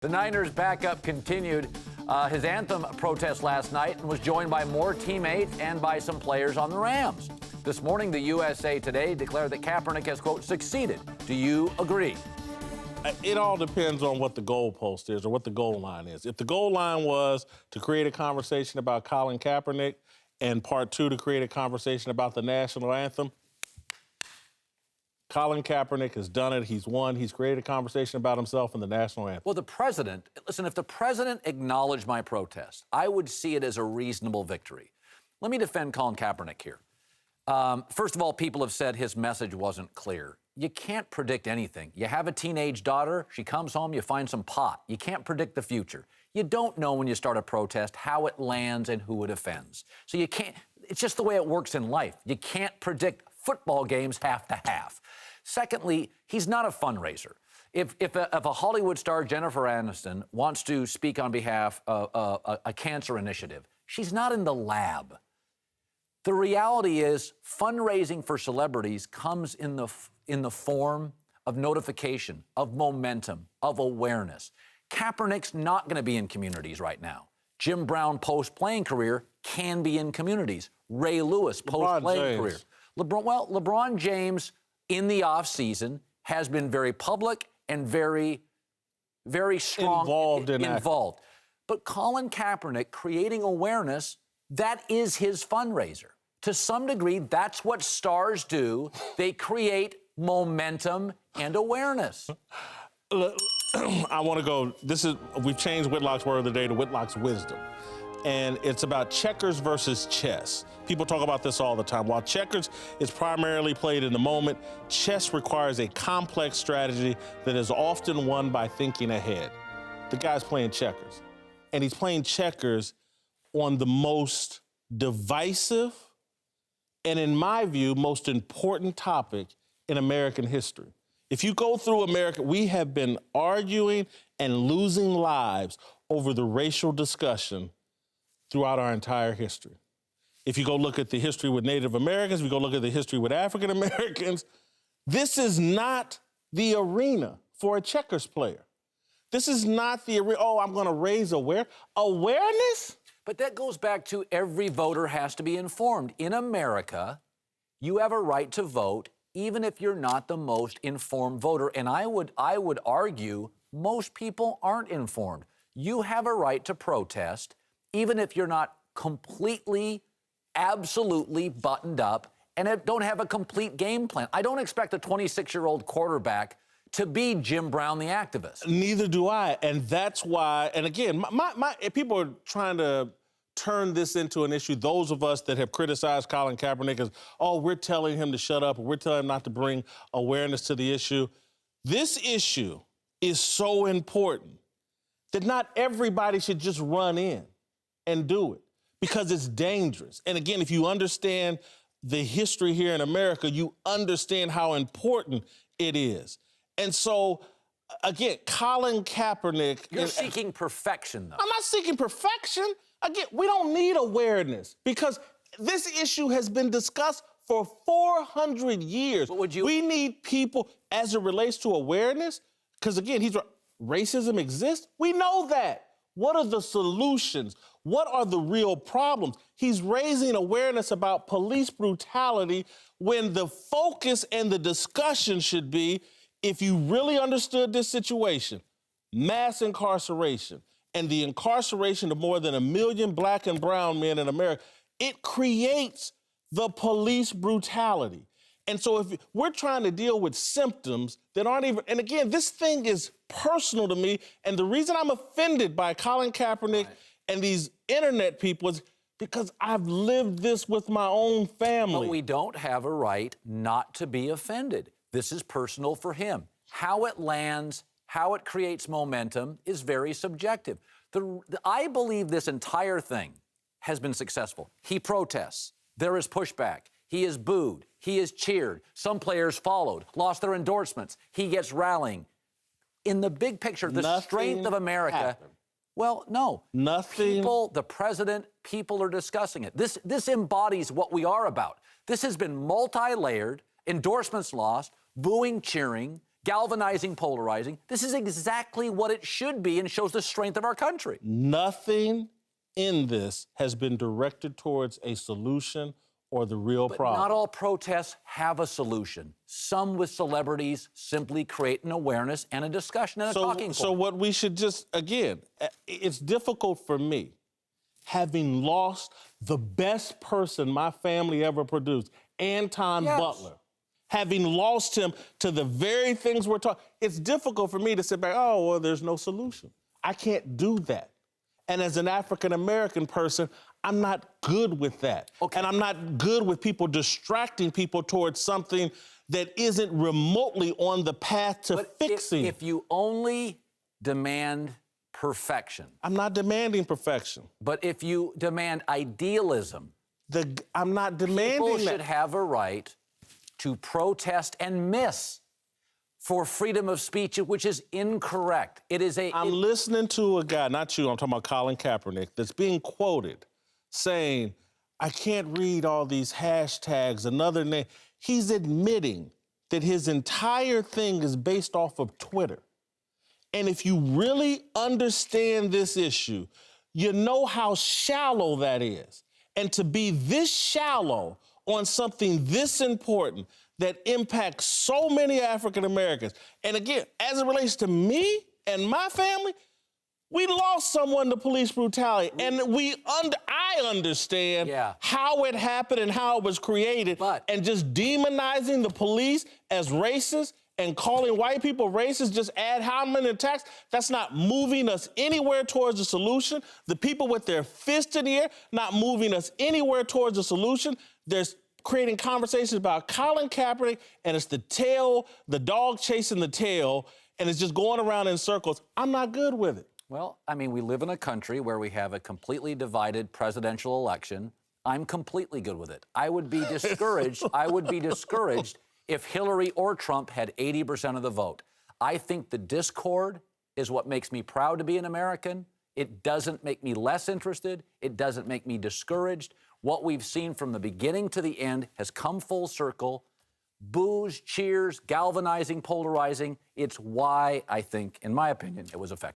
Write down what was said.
The Niners' backup continued his anthem protest last night and was joined by more teammates and by some players on the Rams. This morning, the USA Today declared that Kaepernick has, quote, succeeded. Do you agree? It all depends on what the goalpost is or what the goal line is. If the goal line was to create a conversation about Colin Kaepernick and part two to create a conversation about the national anthem, Colin Kaepernick has done it. He's won. He's created a conversation about himself and the national anthem. Well, the president, listen, if the president acknowledged my protest, I would see it as a reasonable victory. Let me defend Colin Kaepernick here. First of all, people have said his message wasn't clear. You can't predict anything. You have a teenage daughter. She comes home, you find some pot. You can't predict the future. You don't know when you start a protest how it lands and who it offends. So you can't, it's just the way it works in life. You can't predict football games half to half. Secondly, he's not a fundraiser. If a Hollywood star, Jennifer Aniston, wants to speak on behalf of a cancer initiative, she's not in the lab. The reality is fundraising for celebrities comes in the form of notification, of momentum, of awareness. Kaepernick's not going to be in communities right now. Jim Brown post-playing career can be in communities. Ray Lewis post-playing career. LeBron James in the offseason has been very public and very, very strong. Involved. But Colin Kaepernick creating awareness, that is his fundraiser. To some degree, that's what stars do. They create momentum and awareness. I want to go, we've changed Whitlock's word of the day to Whitlock's wisdom. And it's about checkers versus chess. People talk about this all the time. While checkers is primarily played in the moment, chess requires a complex strategy that is often won by thinking ahead. The guy's playing checkers. And he's playing checkers on the most divisive and, in my view, most important topic in American history. If you go through America, we have been arguing and losing lives over the racial discussion throughout our entire history. If you go look at the history with Native Americans, if you go look at the history with African Americans, this is not the arena for a checkers player. This is not the arena, I'm gonna raise awareness? But that goes back to every voter has to be informed. In America, you have a right to vote even if you're not the most informed voter. And I would argue most people aren't informed. You have a right to protest even if you're not completely, absolutely buttoned up and don't have a complete game plan. I don't expect a 26-year-old quarterback to be Jim Brown, the activist. Neither do I, and that's why, and again, people are trying to turn this into an issue. Those of us that have criticized Colin Kaepernick as, we're telling him to shut up, or we're telling him not to bring awareness to the issue. This issue is so important that not everybody should just run in and do it, because it's dangerous. And again, if you understand the history here in America, you understand how important it is. And so, again, Colin Kaepernick... You're seeking perfection, though. I'm not seeking perfection. Again, we don't need awareness because this issue has been discussed for 400 years. But we need people, as it relates to awareness, because, again, racism exists. We know that. What are the solutions? What are the real problems? He's raising awareness about police brutality when the focus and the discussion should be, if you really understood this situation, mass incarceration and the incarceration of more than 1 million black and brown men in America, it creates the police brutality. And so if we're trying to deal with symptoms that aren't even, and again, this thing is personal to me, and the reason I'm offended by Colin Kaepernick and these internet people is because I've lived this with my own family. But we don't have a right not to be offended. This is personal for him. How it lands, how it creates momentum is very subjective. I believe this entire thing has been successful. He protests. There is pushback. He is booed. He is cheered. Some players followed, lost their endorsements. He gets rallying. In the big picture, the strength of America... happened. Well, no. Nothing. People, the president, people are discussing it. This embodies what we are about. This has been multi-layered, endorsements lost, booing, cheering, galvanizing, polarizing. This is exactly what it should be and shows the strength of our country. Nothing in this has been directed towards a solution or the real problem. Not all protests have a solution. Some with celebrities simply create an awareness and a discussion and a talking point. So what we should just, again, it's difficult for me, having lost the best person my family ever produced, Anton Butler, having lost him to the very things we're talking, it's difficult for me to sit back, oh, well, there's no solution. I can't do that. And as an African-American person, I'm not good with that. Okay. And I'm not good with people distracting people towards something that isn't remotely on the path to fixing. If you only demand perfection. I'm not demanding perfection. But if you demand idealism, I'm not demanding people should have a right to protest and miss for freedom of speech, which is incorrect. It is a... I'm listening to a guy, not you, I'm talking about Colin Kaepernick, that's being quoted saying, I can't read all these hashtags, another name. He's admitting that his entire thing is based off of Twitter. And if you really understand this issue, you know how shallow that is. And to be this shallow on something this important that impacts so many African Americans. And again, as it relates to me and my family, we lost someone to police brutality. And I understand how it happened and how it was created. And just demonizing the police as racist and calling white people racist, just ad hominem attacks, that's not moving us anywhere towards a solution. The people with their fist in the air, not moving us anywhere towards a solution. There's creating conversations about Colin Kaepernick, and it's the dog chasing the tail, and it's just going around in circles. I'm not good with it. Well, I mean, we live in a country where we have a completely divided presidential election. I'm completely good with it. I would be discouraged. I would be discouraged if Hillary or Trump had 80% of the vote. I think the discord is what makes me proud to be an American. It doesn't make me less interested. It doesn't make me discouraged. What we've seen from the beginning to the end has come full circle. Boos, cheers, galvanizing, polarizing. It's why I think, in my opinion, it was effective.